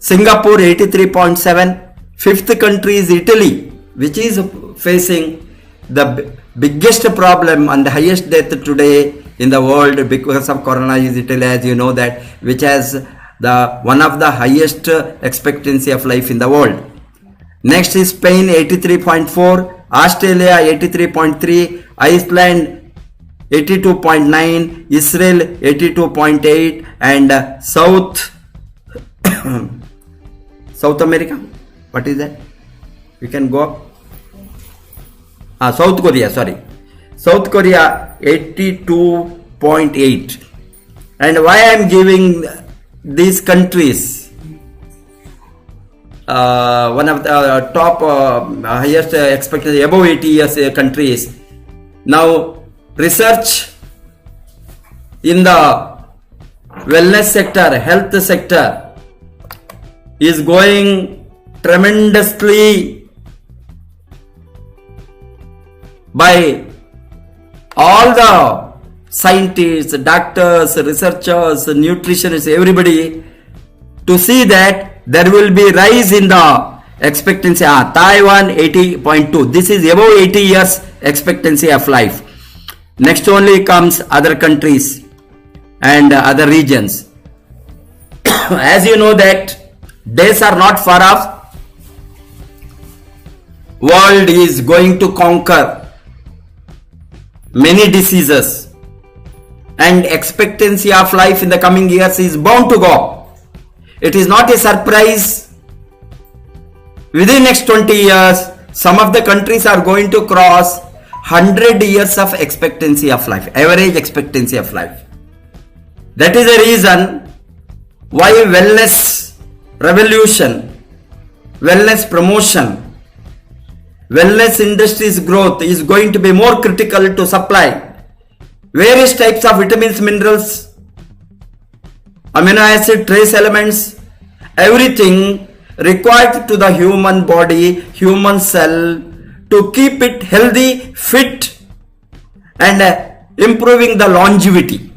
Singapore 83.7. Fifth country is Italy, which is facing the biggest problem and the highest death today in the world because of corona is Italy, as you know that, which has the one of the highest expectancy of life in the world. Next is Spain 83.4, Australia 83.3, Iceland 82.9, Israel 82.8, and South America, what is that? You can go up. South Korea 82.8. And why I am giving these countries one of the top highest expectancy above 80 years countries. Now research in the wellness sector, health sector is going tremendously by all the scientists, doctors, researchers, nutritionists, everybody, to see that there will be rise in the expectancy. Taiwan 80.2. This is above 80 years expectancy of life. Next only comes other countries and other regions. As you know that days are not far off. World is going to conquer many diseases, and expectancy of life in the coming years is bound to go up. It is not a surprise. Within next 20 years, some of the countries are going to cross 100 years of expectancy of life, average expectancy of life. That is the reason why wellness revolution, wellness promotion, wellness industry's growth is going to be more critical to supply various types of vitamins, minerals, amino acid, trace elements, everything required to the human body, human cell, to keep it healthy, fit, and improving the longevity.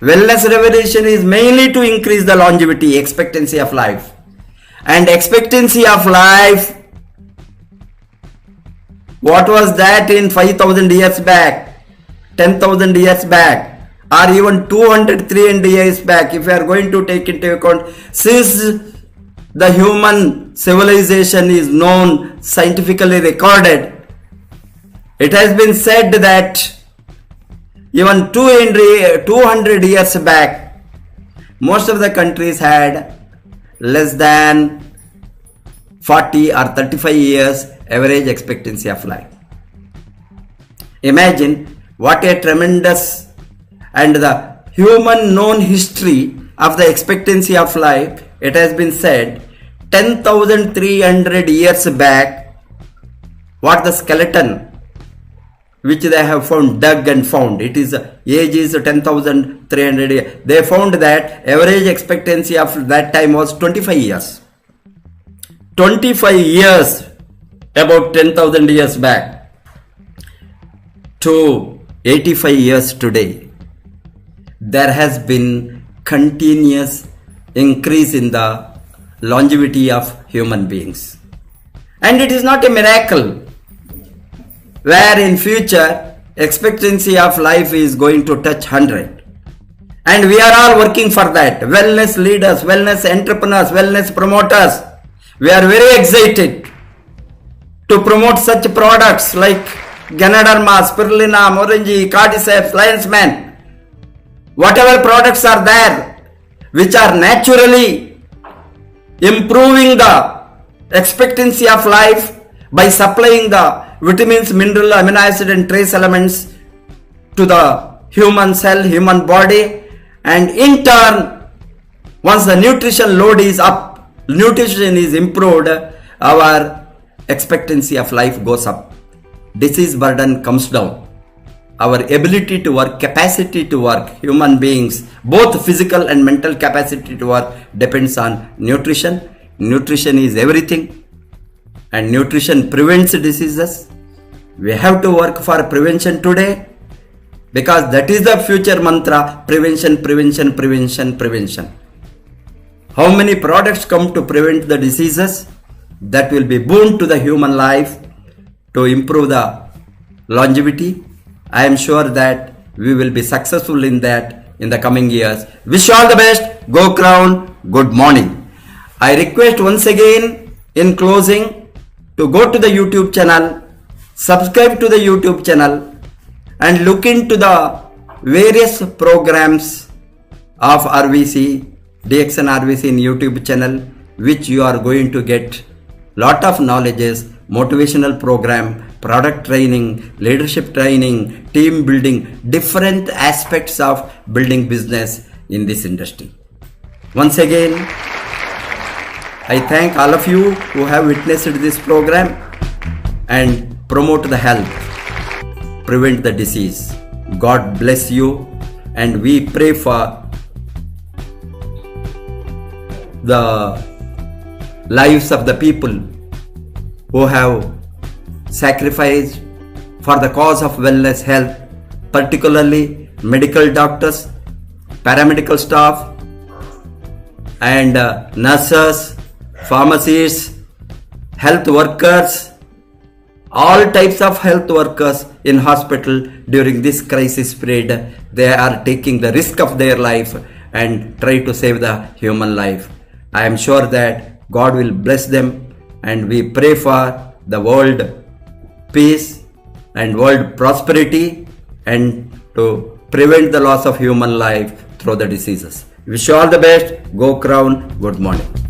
Wellness revolution is mainly to increase the longevity, expectancy of life. And expectancy of life, what was that in 5,000 years back, 10,000 years back, or even 200, 300 years back, if you are going to take into account, since the human civilization is known, scientifically recorded, it has been said that even 200 years back, most of the countries had less than 40 or 35 years average expectancy of life. Imagine what a tremendous and the human known history of the expectancy of life. It has been said 10,300 years back, what the skeleton which they have found, dug and found, it is age is 10,300 years. They found that average expectancy of that time was 25 years. 25 years, about 10,000 years back to 85 years today. There has been continuous increase in the longevity of human beings. And it is not a miracle where in future expectancy of life is going to touch 100. And we are all working for that. Wellness leaders, wellness entrepreneurs, wellness promoters. We are very excited to promote such products like Ganaderma, Spirulina, Morinji, Cordyceps, Lion's Mane. Whatever products are there which are naturally improving the expectancy of life by supplying the vitamins, mineral, amino acid and trace elements to the human cell, human body, and in turn Once the nutrition load is up, nutrition is improved, our expectancy of life goes up. Disease burden comes down. Our ability to work, capacity to work, human beings, both physical and mental capacity to work depends on nutrition. Nutrition is everything, and nutrition prevents diseases. We have to work for prevention today, because that is the future mantra: prevention, prevention, prevention, prevention. How many products come to prevent the diseases? That will be boon to the human life, to improve the longevity. I am sure that we will be successful in that in the coming years. Wish you all the best. Go Crown. Good morning. I request once again in closing to go to the YouTube channel, subscribe to the YouTube channel, and look into the various programs of RVC, DXN RVC in YouTube channel, which you are going to get lot of knowledges, motivational program, product training, leadership training, team building, different aspects of building business in this industry. Once again, I thank all of you who have witnessed this program, and promote the health, prevent the disease. God bless you, and we pray for the lives of the people who have sacrificed for the cause of wellness health, particularly medical doctors, paramedical staff, and nurses, pharmacists, health workers, all types of health workers in hospital during this crisis period. They are taking the risk of their life and try to save the human life. I am sure that God will bless them, and we pray for the world peace and world prosperity, and to prevent the loss of human life through the diseases. Wish you all the best. Go Crown. Good morning.